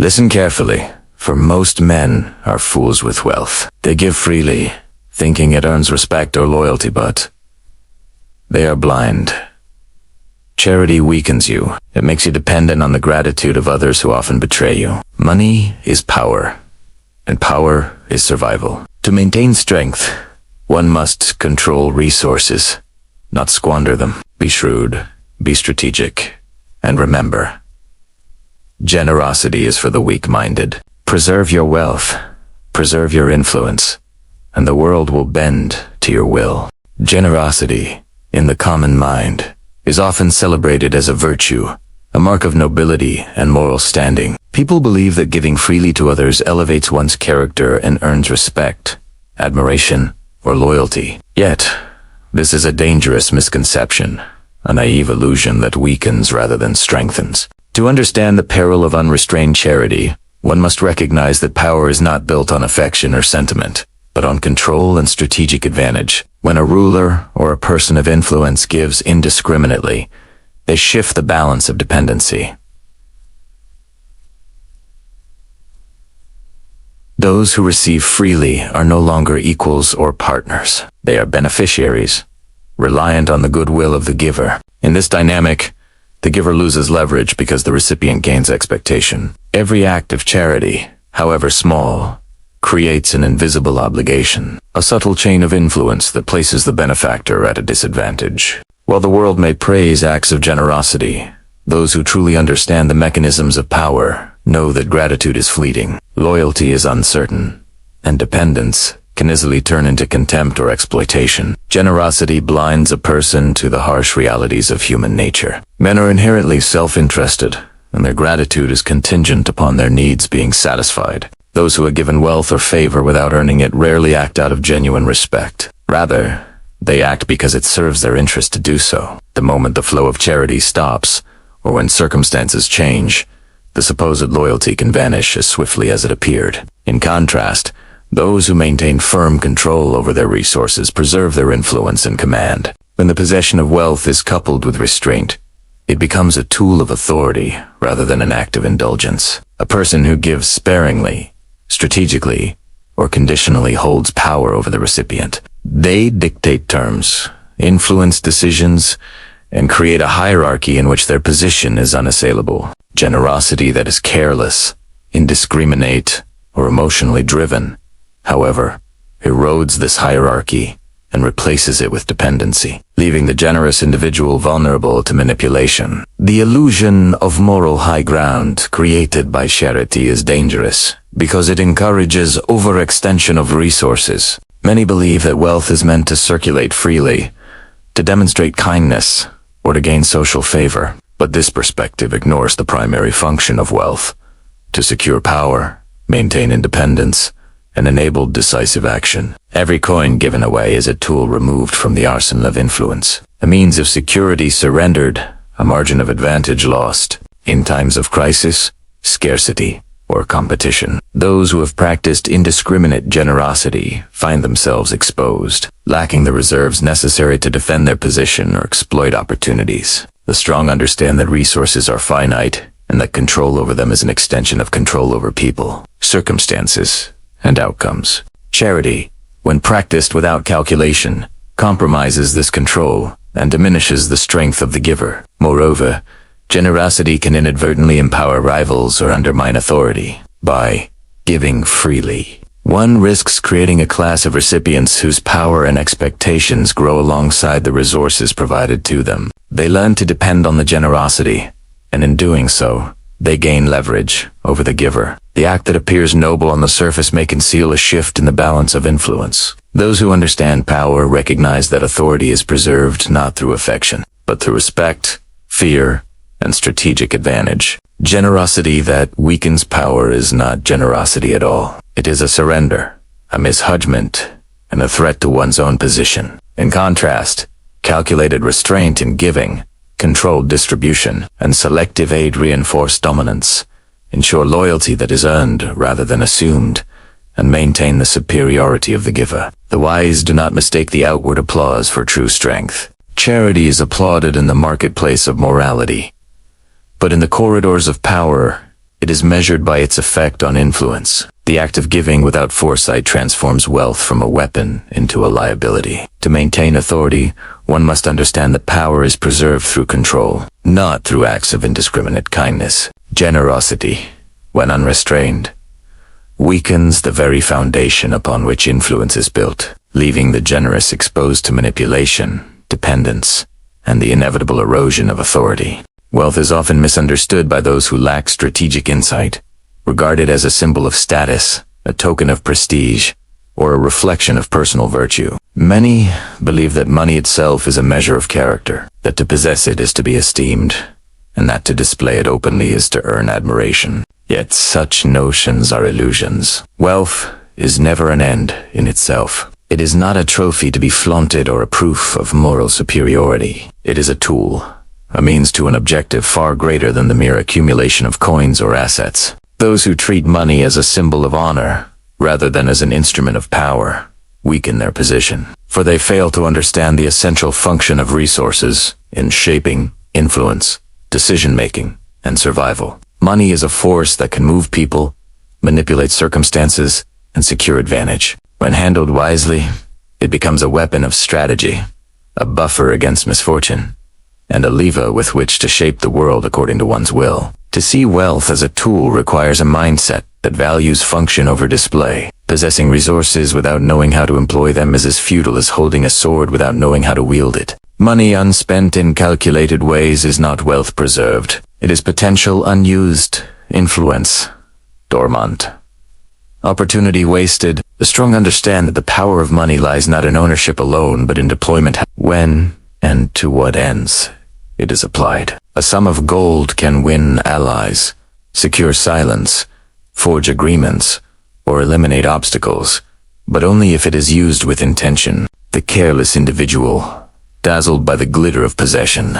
Listen carefully, for most men are fools with wealth. They give freely, thinking it earns respect or loyalty, but they are blind. Charity weakens you. It makes you dependent on the gratitude of others who often betray you. Money is power, and power is survival. To maintain strength, one must control resources, not squander them. Be shrewd, be strategic, and remember, generosity is for the weak-minded. Preserve your wealth, preserve your influence, and the world will bend to your will. Generosity, in the common mind, is often celebrated as a virtue, a mark of nobility and moral standing. People believe that giving freely to others elevates one's character and earns respect, admiration, or loyalty. Yet, this is a dangerous misconception, a naive illusion that weakens rather than strengthens. To understand the peril of unrestrained charity, one must recognize that power is not built on affection or sentiment, but on control and strategic advantage. When a ruler or a person of influence gives indiscriminately, they shift the balance of dependency. Those who receive freely are no longer equals or partners. They are beneficiaries, reliant on the goodwill of the giver. In this dynamic, the giver loses leverage because the recipient gains expectation. Every act of charity, however small, creates an invisible obligation, a subtle chain of influence that places the benefactor at a disadvantage. While the world may praise acts of generosity, those who truly understand the mechanisms of power know that gratitude is fleeting, loyalty is uncertain, and dependence can easily turn into contempt or exploitation. Generosity blinds a person to the harsh realities of human nature. Men are inherently self-interested, and their gratitude is contingent upon their needs being satisfied. Those who are given wealth or favor without earning it rarely act out of genuine respect. Rather, they act because it serves their interest to do so. The moment the flow of charity stops, or when circumstances change, the supposed loyalty can vanish as swiftly as it appeared. In contrast, those who maintain firm control over their resources preserve their influence and command. When the possession of wealth is coupled with restraint, it becomes a tool of authority rather than an act of indulgence. A person who gives sparingly, strategically, or conditionally holds power over the recipient. They dictate terms, influence decisions, and create a hierarchy in which their position is unassailable. Generosity that is careless, indiscriminate, or emotionally driven, however, erodes this hierarchy and replaces it with dependency, leaving the generous individual vulnerable to manipulation. The illusion of moral high ground created by charity is dangerous because it encourages overextension of resources. Many believe that wealth is meant to circulate freely, to demonstrate kindness, or to gain social favor. But this perspective ignores the primary function of wealth: to secure power, maintain independence, and enable decisive action. Every coin given away is a tool removed from the arsenal of influence, a means of security surrendered, a margin of advantage lost. In times of crisis, scarcity, or competition, those who have practiced indiscriminate generosity find themselves exposed, lacking the reserves necessary to defend their position or exploit opportunities. The strong understand that resources are finite, and that control over them is an extension of control over people, circumstances, and outcomes. Charity, when practiced without calculation, compromises this control and diminishes the strength of the giver. Moreover, generosity can inadvertently empower rivals or undermine authority. By giving freely, one risks creating a class of recipients whose power and expectations grow alongside the resources provided to them. They learn to depend on the generosity, and in doing so, they gain leverage over the giver. The act that appears noble on the surface may conceal a shift in the balance of influence. Those who understand power recognize that authority is preserved not through affection, but through respect, fear, and strategic advantage. Generosity that weakens power is not generosity at all. It is a surrender, a misjudgment, and a threat to one's own position. In contrast, calculated restraint in giving, controlled distribution, and selective aid reinforce dominance, ensure loyalty that is earned rather than assumed, and maintain the superiority of the giver. The wise do not mistake the outward applause for true strength. Charity is applauded in the marketplace of morality, but in the corridors of power, It is measured by its effect on influence. The act of giving without foresight transforms wealth from a weapon into a liability. To maintain authority, one must understand that power is preserved through control, not through acts of indiscriminate kindness. Generosity, when unrestrained, weakens the very foundation upon which influence is built, leaving the generous exposed to manipulation, dependence, and the inevitable erosion of authority. Wealth is often misunderstood by those who lack strategic insight, regarded as a symbol of status, a token of prestige, or a reflection of personal virtue. Many believe that money itself is a measure of character, that to possess it is to be esteemed, and that to display it openly is to earn admiration. Yet such notions are illusions. Wealth is never an end in itself. It is not a trophy to be flaunted or a proof of moral superiority. It is a tool, a means to an objective far greater than the mere accumulation of coins or assets. Those who treat money as a symbol of honor, rather than as an instrument of power, weaken their position, for they fail to understand the essential function of resources in shaping, influence, decision-making, and survival. Money is a force that can move people, manipulate circumstances, and secure advantage. When handled wisely, it becomes a weapon of strategy, a buffer against misfortune, and a lever with which to shape the world according to one's will. To see wealth as a tool requires a mindset that values function over display. Possessing resources without knowing how to employ them is as futile as holding a sword without knowing how to wield it. Money unspent in calculated ways is not wealth preserved. It is potential unused, influence dormant, opportunity wasted. The strong understand that the power of money lies not in ownership alone, but in deployment. When and to what ends it is applied. A sum of gold can win allies, secure silence, forge agreements, or eliminate obstacles, but only if it is used with intention. The careless individual, dazzled by the glitter of possession,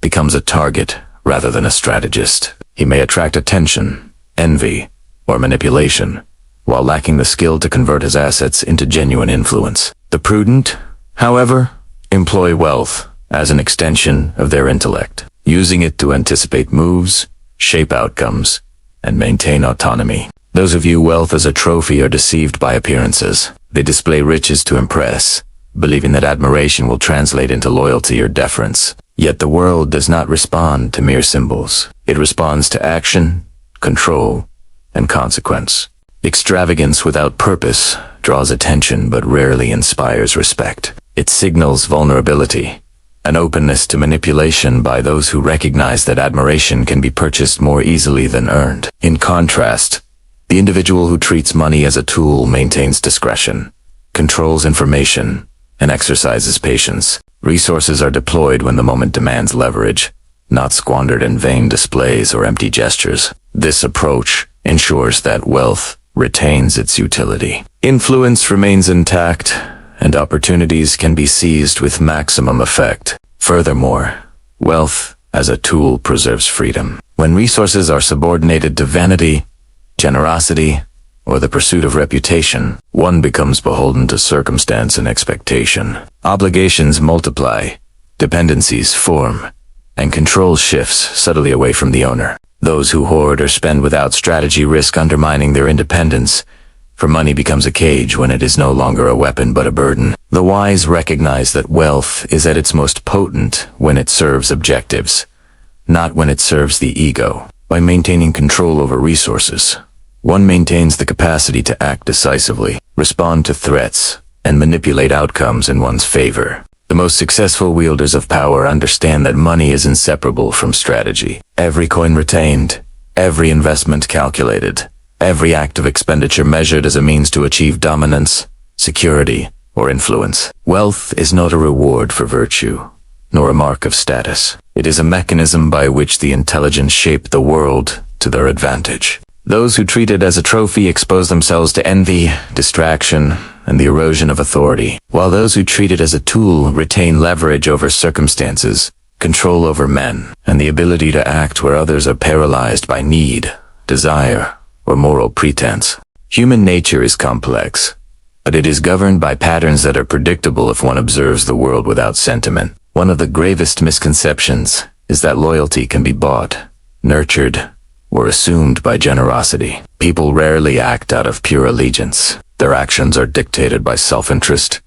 becomes a target rather than a strategist. He may attract attention, envy, or manipulation, while lacking the skill to convert his assets into genuine influence. The prudent, however, employ wealth as an extension of their intellect, using it to anticipate moves, shape outcomes, and maintain autonomy. Those who view wealth as a trophy are deceived by appearances. They display riches to impress, believing that admiration will translate into loyalty or deference. Yet the world does not respond to mere symbols. It responds to action, control, and consequence. Extravagance without purpose draws attention but rarely inspires respect. It signals vulnerability, an openness to manipulation by those who recognize that admiration can be purchased more easily than earned. In contrast, the individual who treats money as a tool maintains discretion, controls information, and exercises patience. Resources are deployed when the moment demands leverage, not squandered in vain displays or empty gestures. This approach ensures that wealth retains its utility. Influence remains intact, and opportunities can be seized with maximum effect. Furthermore, wealth as a tool preserves freedom. When resources are subordinated to vanity, generosity, or the pursuit of reputation, one becomes beholden to circumstance and expectation. Obligations multiply, dependencies form, and control shifts subtly away from the owner. Those who hoard or spend without strategy risk undermining their independence, for money becomes a cage when it is no longer a weapon but a burden. The wise recognize that wealth is at its most potent when it serves objectives, not when it serves the ego. By maintaining control over resources, one maintains the capacity to act decisively, respond to threats, and manipulate outcomes in one's favor. The most successful wielders of power understand that money is inseparable from strategy. Every coin retained, every investment calculated, every act of expenditure measured as a means to achieve dominance, security, or influence. Wealth is not a reward for virtue, nor a mark of status. It is a mechanism by which the intelligent shape the world to their advantage. Those who treat it as a trophy expose themselves to envy, distraction, and the erosion of authority, while those who treat it as a tool retain leverage over circumstances, control over men, and the ability to act where others are paralyzed by need, desire, or moral pretense. Human nature is complex, but it is governed by patterns that are predictable if one observes the world without sentiment. One of the gravest misconceptions is that loyalty can be bought, nurtured, or assumed by generosity. People rarely act out of pure allegiance. Their actions are dictated by self-interest,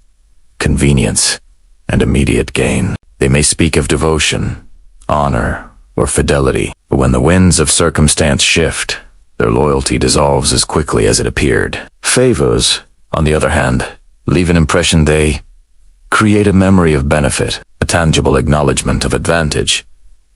convenience, and immediate gain. They may speak of devotion, honor, or fidelity, but when the winds of circumstance shift, their loyalty dissolves as quickly as it appeared. Favors, on the other hand, leave an impression. They create a memory of benefit, a tangible acknowledgement of advantage,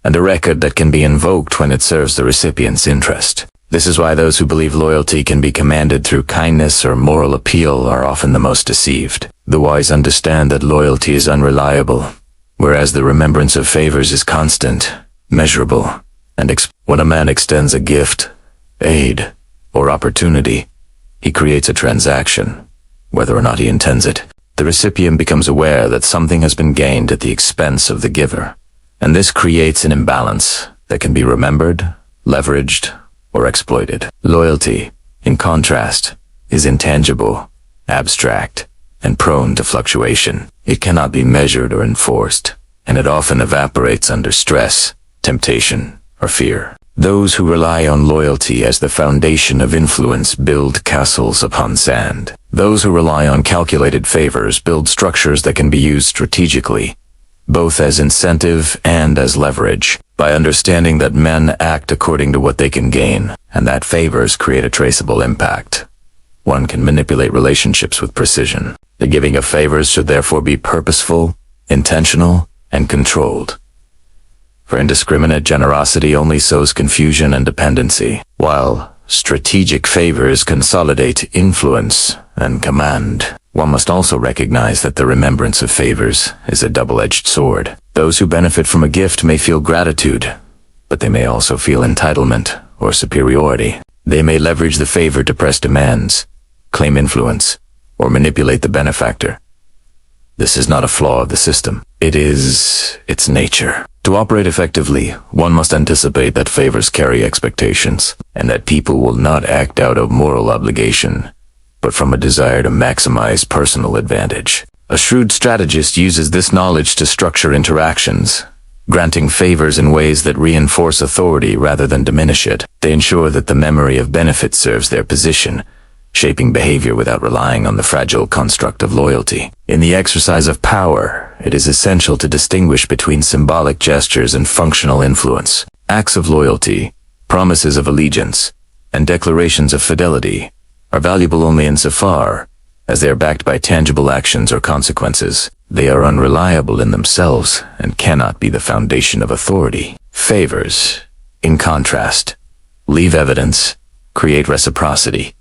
and a record that can be invoked when it serves the recipient's interest. This is why those who believe loyalty can be commanded through kindness or moral appeal are often the most deceived. The wise understand that loyalty is unreliable, whereas the remembrance of favors is constant, measurable, and when a man extends a gift, aid, or opportunity, he creates a transaction, whether or not he intends it. The recipient becomes aware that something has been gained at the expense of the giver, and this creates an imbalance that can be remembered, leveraged, or exploited. Loyalty, in contrast, is intangible, abstract, and prone to fluctuation. It cannot be measured or enforced, and it often evaporates under stress, temptation, or fear. Those who rely on loyalty as the foundation of influence build castles upon sand. Those who rely on calculated favors build structures that can be used strategically, both as incentive and as leverage. By understanding that men act according to what they can gain, and that favors create a traceable impact, one can manipulate relationships with precision. The giving of favors should therefore be purposeful, intentional, and controlled. For indiscriminate generosity only sows confusion and dependency, while strategic favors consolidate influence and command. One must also recognize that the remembrance of favors is a double-edged sword. Those who benefit from a gift may feel gratitude, but they may also feel entitlement or superiority. They may leverage the favor to press demands, claim influence, or manipulate the benefactor. This is not a flaw of the system. It is its nature. To operate effectively, one must anticipate that favors carry expectations, and that people will not act out of moral obligation, but from a desire to maximize personal advantage. A shrewd strategist uses this knowledge to structure interactions, granting favors in ways that reinforce authority rather than diminish it. They ensure that the memory of benefit serves their position, shaping behavior without relying on the fragile construct of loyalty. In the exercise of power, it is essential to distinguish between symbolic gestures and functional influence. Acts of loyalty, promises of allegiance, and declarations of fidelity are valuable only insofar as they are backed by tangible actions or consequences. They are unreliable in themselves and cannot be the foundation of authority. Favors, in contrast, leave evidence, create reciprocity,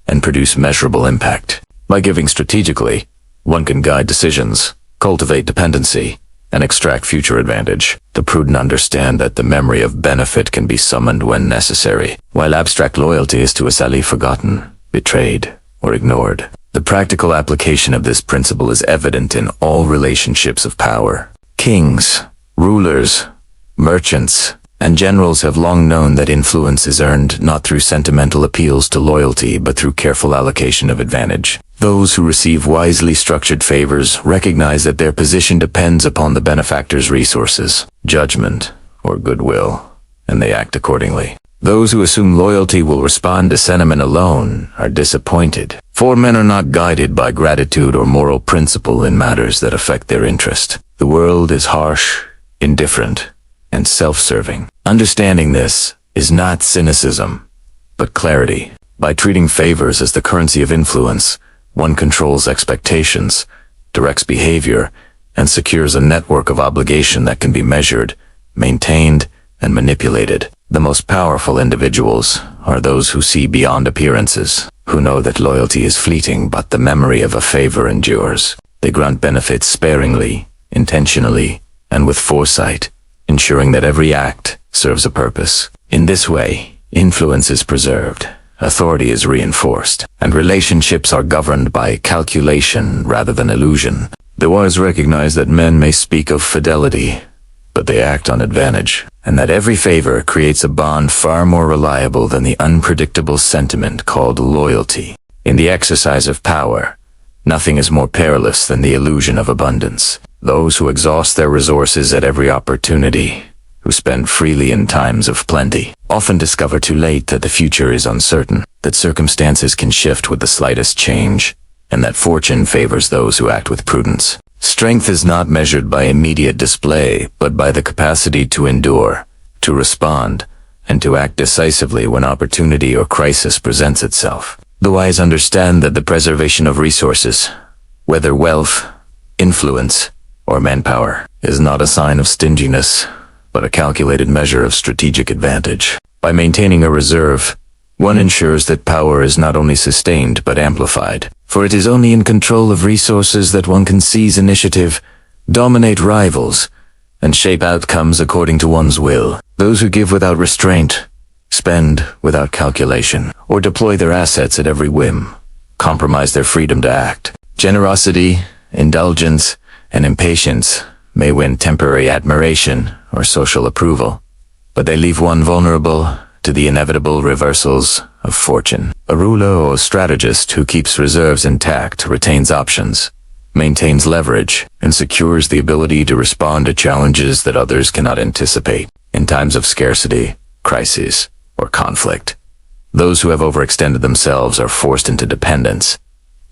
and produce measurable impact. By giving strategically, one can guide decisions, cultivate dependency, and extract future advantage. The prudent understand that the memory of benefit can be summoned when necessary, while abstract loyalty is to us already forgotten, betrayed, or ignored. The practical application of this principle is evident in all relationships of power. Kings, rulers, merchants, and generals have long known that influence is earned not through sentimental appeals to loyalty but through careful allocation of advantage. Those who receive wisely structured favors recognize that their position depends upon the benefactor's resources, judgment, or goodwill, and they act accordingly. Those who assume loyalty will respond to sentiment alone are disappointed, for men are not guided by gratitude or moral principle in matters that affect their interest. The world is harsh, indifferent, and self-serving. Understanding this is not cynicism, but clarity. By treating favors as the currency of influence, one controls expectations, directs behavior, and secures a network of obligation that can be measured, maintained, and manipulated. The most powerful individuals are those who see beyond appearances, who know that loyalty is fleeting but the memory of a favor endures. They grant benefits sparingly, intentionally, and with foresight, ensuring that every act serves a purpose. In this way, influence is preserved, authority is reinforced, and relationships are governed by calculation rather than illusion. The wise recognize that men may speak of fidelity, but they act on advantage, and that every favor creates a bond far more reliable than the unpredictable sentiment called loyalty. In the exercise of power, nothing is more perilous than the illusion of abundance. Those who exhaust their resources at every opportunity who spend freely in times of plenty, often discover too late that the future is uncertain, that circumstances can shift with the slightest change, and that fortune favors those who act with prudence. Strength is not measured by immediate display, but by the capacity to endure, to respond, and to act decisively when opportunity or crisis presents itself. The wise understand that the preservation of resources, whether wealth, influence, or manpower, is not a sign of stinginess, but a calculated measure of strategic advantage. By maintaining a reserve, one ensures that power is not only sustained but amplified, for it is only in control of resources that one can seize initiative, dominate rivals, and shape outcomes according to one's will. Those who give without restraint, spend without calculation, or deploy their assets at every whim, compromise their freedom to act. Generosity, indulgence, and impatience may win temporary admiration or social approval, but they leave one vulnerable to the inevitable reversals of fortune. A ruler or strategist who keeps reserves intact retains options, maintains leverage, and secures the ability to respond to challenges that others cannot anticipate. In times of scarcity, crises, or conflict, those who have overextended themselves are forced into dependence,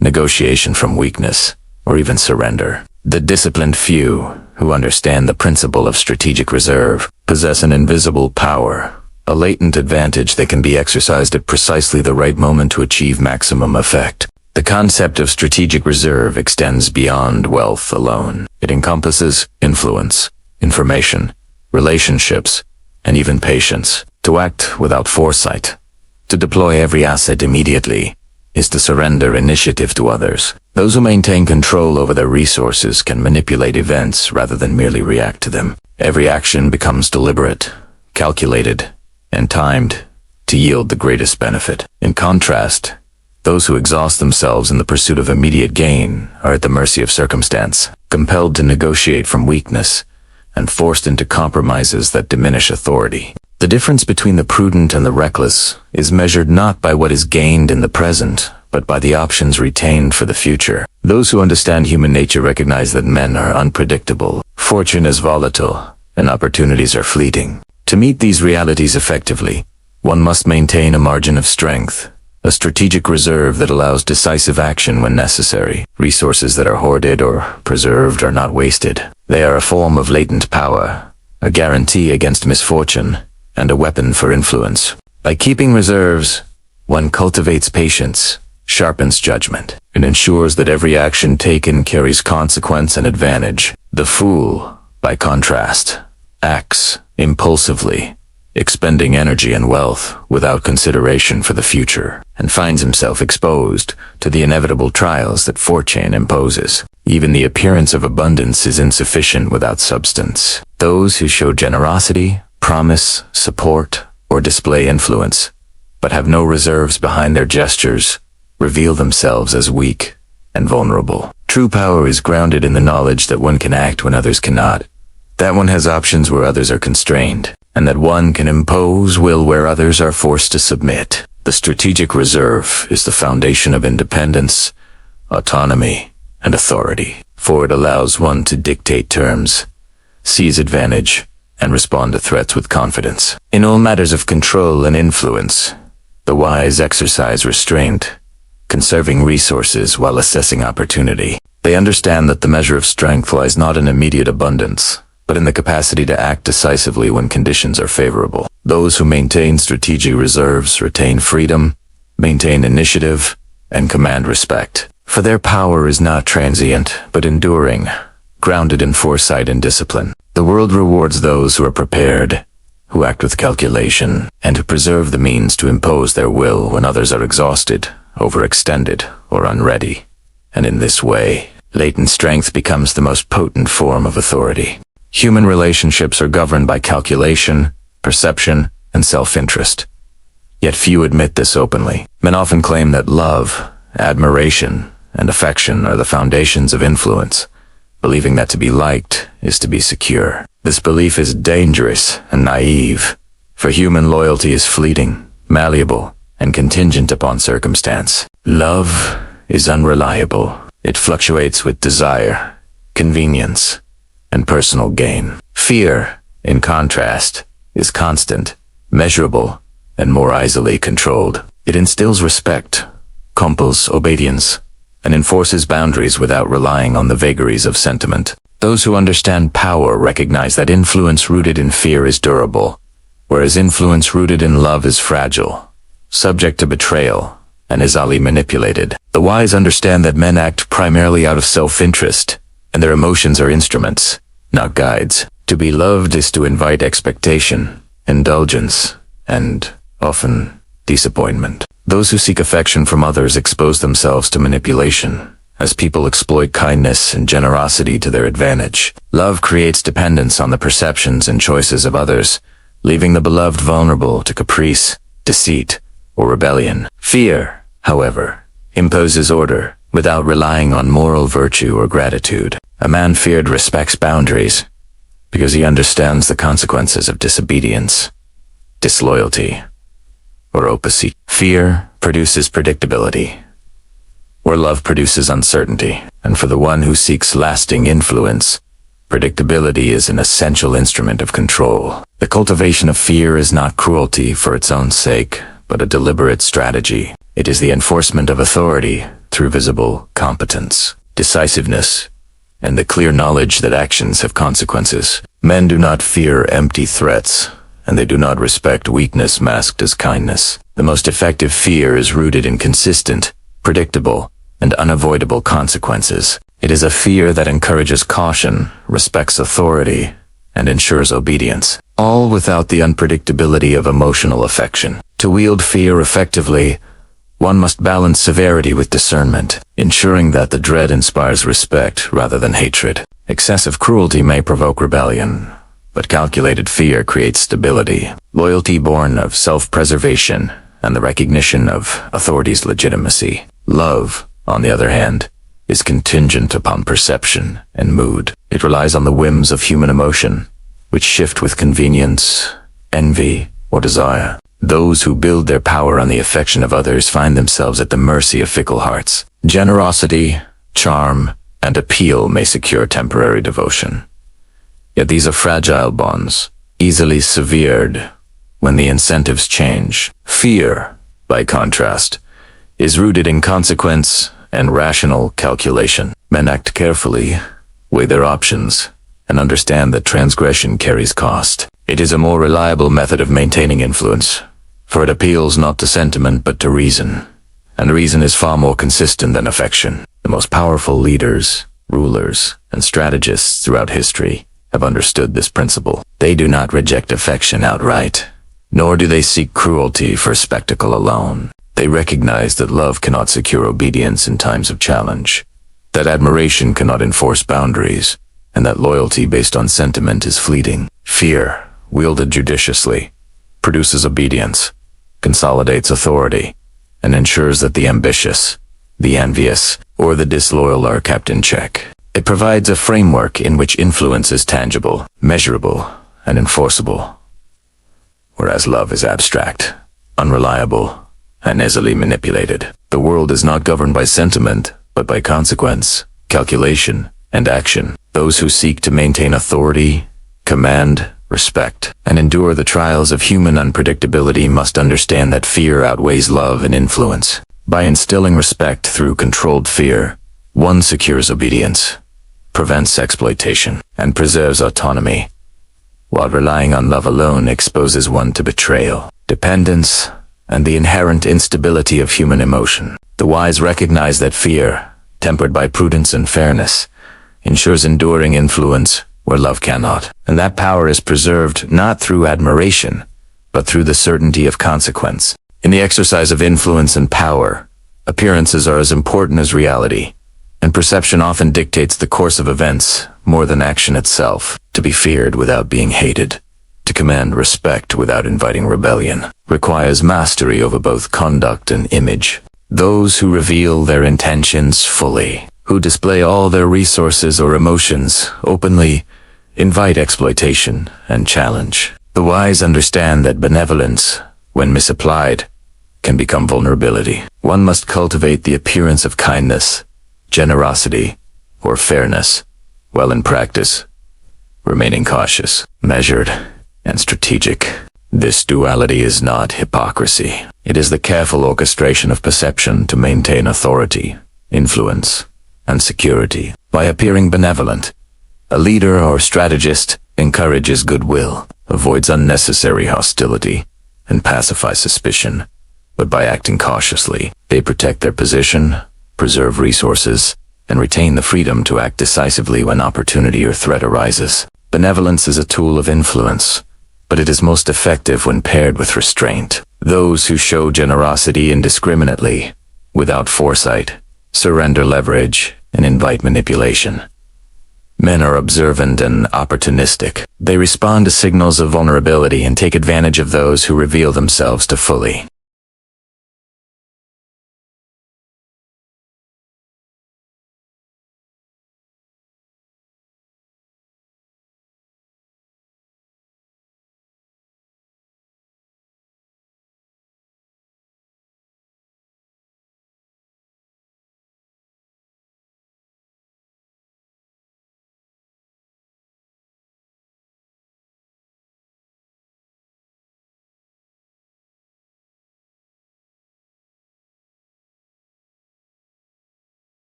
negotiation from weakness, or even surrender. The disciplined few, who understand the principle of strategic reserve, possess an invisible power, a latent advantage that can be exercised at precisely the right moment to achieve maximum effect. The concept of strategic reserve extends beyond wealth alone. It encompasses influence, information, relationships, and even patience. To act without foresight, to deploy every asset immediately, is to surrender initiative to others. Those who maintain control over their resources can manipulate events rather than merely react to them. Every action becomes deliberate, calculated, and timed to yield the greatest benefit. In contrast, those who exhaust themselves in the pursuit of immediate gain are at the mercy of circumstance, compelled to negotiate from weakness, and forced into compromises that diminish authority. The difference between the prudent and the reckless is measured not by what is gained in the present, but by the options retained for the future. Those who understand human nature recognize that men are unpredictable, fortune is volatile, and opportunities are fleeting. To meet these realities effectively, one must maintain a margin of strength, a strategic reserve that allows decisive action when necessary. Resources that are hoarded or preserved are not wasted. They are a form of latent power, a guarantee against misfortune, and a weapon for influence. By keeping reserves, one cultivates patience, sharpens judgment, and ensures that every action taken carries consequence and advantage. The fool, by contrast, acts impulsively, expending energy and wealth without consideration for the future, and finds himself exposed to the inevitable trials that fortune imposes. Even the appearance of abundance is insufficient without substance. Those who show generosity, promise, support, or display influence, but have no reserves behind their gestures, reveal themselves as weak and vulnerable. True power is grounded in the knowledge that one can act when others cannot, that one has options where others are constrained, and that one can impose will where others are forced to submit. The strategic reserve is the foundation of independence, autonomy, and authority, for it allows one to dictate terms, seize advantage, and respond to threats with confidence. In all matters of control and influence, the wise exercise restraint, conserving resources while assessing opportunity. They understand that the measure of strength lies not in immediate abundance, but in the capacity to act decisively when conditions are favorable. Those who maintain strategic reserves retain freedom, maintain initiative, and command respect. For their power is not transient, but enduring, grounded in foresight and discipline. The world rewards those who are prepared, who act with calculation, and who preserve the means to impose their will when others are exhausted, overextended, or unready. And in this way, latent strength becomes the most potent form of authority. Human relationships are governed by calculation, perception, and self-interest. Yet few admit this openly. Men often claim that love, admiration, and affection are the foundations of influence, believing that to be liked is to be secure. This belief is dangerous and naive, for human loyalty is fleeting, malleable, and contingent upon circumstance. Love is unreliable. It fluctuates with desire, convenience, and personal gain. Fear, in contrast, is constant, measurable, and more easily controlled. It instills respect, compels obedience, and enforces boundaries without relying on the vagaries of sentiment. Those who understand power recognize that influence rooted in fear is durable, whereas influence rooted in love is fragile, subject to betrayal, and easily manipulated. The wise understand that men act primarily out of self-interest, and their emotions are instruments, not guides. To be loved is to invite expectation, indulgence, and, often, disappointment. Those who seek affection from others expose themselves to manipulation, as people exploit kindness and generosity to their advantage. Love creates dependence on the perceptions and choices of others, leaving the beloved vulnerable to caprice, deceit, or rebellion. Fear, however, imposes order, without relying on moral virtue or gratitude. A man feared respects boundaries, because he understands the consequences of disobedience, disloyalty, or opacity. Fear produces predictability, where love produces uncertainty. And for the one who seeks lasting influence, predictability is an essential instrument of control. The cultivation of fear is not cruelty for its own sake, but a deliberate strategy. It is the enforcement of authority through visible competence, decisiveness, and the clear knowledge that actions have consequences. Men do not fear empty threats, and they do not respect weakness masked as kindness. The most effective fear is rooted in consistent, predictable, and unavoidable consequences. It is a fear that encourages caution, respects authority, and ensures obedience, all without the unpredictability of emotional affection. To wield fear effectively, one must balance severity with discernment, ensuring that the dread inspires respect rather than hatred. Excessive cruelty may provoke rebellion, but calculated fear creates stability, loyalty born of self-preservation, and the recognition of authority's legitimacy. Love, on the other hand, is contingent upon perception and mood. It relies on the whims of human emotion, which shift with convenience, envy, or desire. Those who build their power on the affection of others find themselves at the mercy of fickle hearts. Generosity, charm, and appeal may secure temporary devotion. Yet these are fragile bonds, easily severed when the incentives change. Fear, by contrast, is rooted in consequence and rational calculation. Men act carefully, weigh their options, and understand that transgression carries cost. It is a more reliable method of maintaining influence, for it appeals not to sentiment but to reason, and reason is far more consistent than affection. The most powerful leaders, rulers, and strategists throughout history have understood this principle. They do not reject affection outright, nor do they seek cruelty for spectacle alone. They recognize that love cannot secure obedience in times of challenge, that admiration cannot enforce boundaries, and that loyalty based on sentiment is fleeting. Fear, wielded judiciously, produces obedience, consolidates authority, and ensures that the ambitious, the envious, or the disloyal are kept in check. It provides a framework in which influence is tangible, measurable, and enforceable, whereas love is abstract, unreliable, and easily manipulated. The world is not governed by sentiment, but by consequence, calculation, and action. Those who seek to maintain authority, command, respect, and endure the trials of human unpredictability must understand that fear outweighs love and influence. By instilling respect through controlled fear, one secures obedience, prevents exploitation, and preserves autonomy, while relying on love alone exposes one to betrayal, dependence, and the inherent instability of human emotion. The wise recognize that fear, tempered by prudence and fairness, ensures enduring influence where love cannot, and that power is preserved not through admiration, but through the certainty of consequence. In the exercise of influence and power, appearances are as important as reality, and perception often dictates the course of events more than action itself. To be feared without being hated, to command respect without inviting rebellion, requires mastery over both conduct and image. Those who reveal their intentions fully, who display all their resources or emotions openly, invite exploitation and challenge. The wise understand that benevolence, when misapplied, can become vulnerability. One must cultivate the appearance of kindness, generosity, or fairness, while in practice, remaining cautious, measured, and strategic. This duality is not hypocrisy. It is the careful orchestration of perception to maintain authority, influence, and security. By appearing benevolent, a leader or strategist encourages goodwill, avoids unnecessary hostility, and pacifies suspicion. But by acting cautiously, they protect their position, preserve resources, and retain the freedom to act decisively when opportunity or threat arises. Benevolence is a tool of influence, but it is most effective when paired with restraint. Those who show generosity indiscriminately, without foresight, surrender leverage and invite manipulation. Men are observant and opportunistic. They respond to signals of vulnerability and take advantage of those who reveal themselves too fully.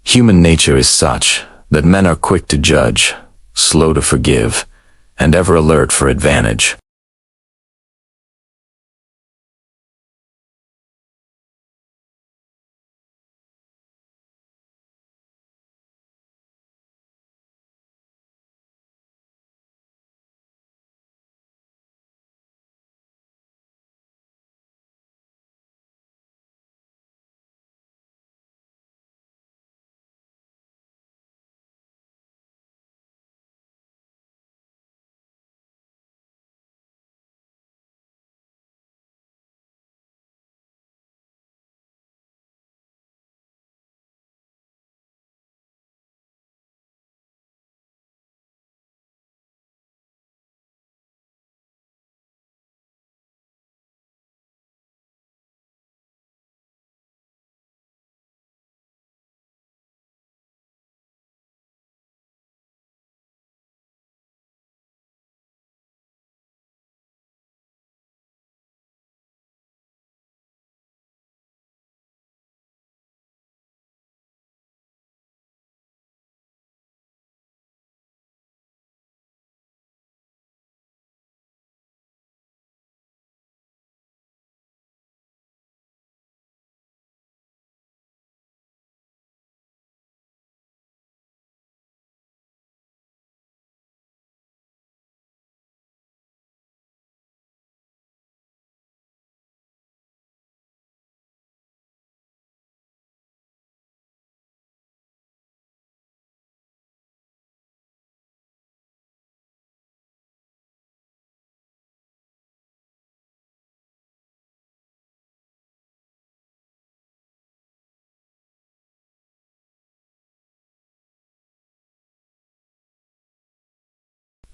Human nature is such that men are quick to judge, slow to forgive, and ever alert for advantage.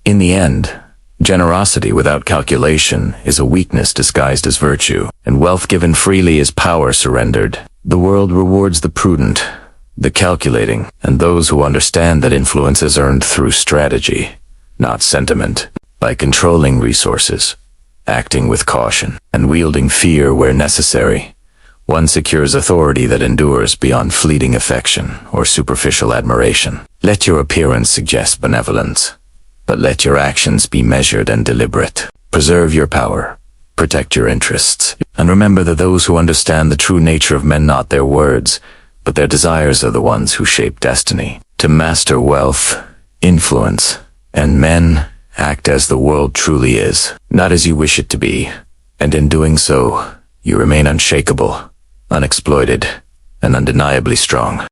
In the end, generosity without calculation is a weakness disguised as virtue, and wealth given freely is power surrendered. The world rewards the prudent, the calculating, and those who understand that influence is earned through strategy, not sentiment. By controlling resources, acting with caution, and wielding fear where necessary, one secures authority that endures beyond fleeting affection or superficial admiration. Let your appearance suggest benevolence, but let your actions be measured and deliberate. Preserve your power, protect your interests, and remember that those who understand the true nature of men, not their words, but their desires, are the ones who shape destiny. To master wealth, influence, and men, act as the world truly is, not as you wish it to be, and in doing so, you remain unshakable, unexploited, and undeniably strong.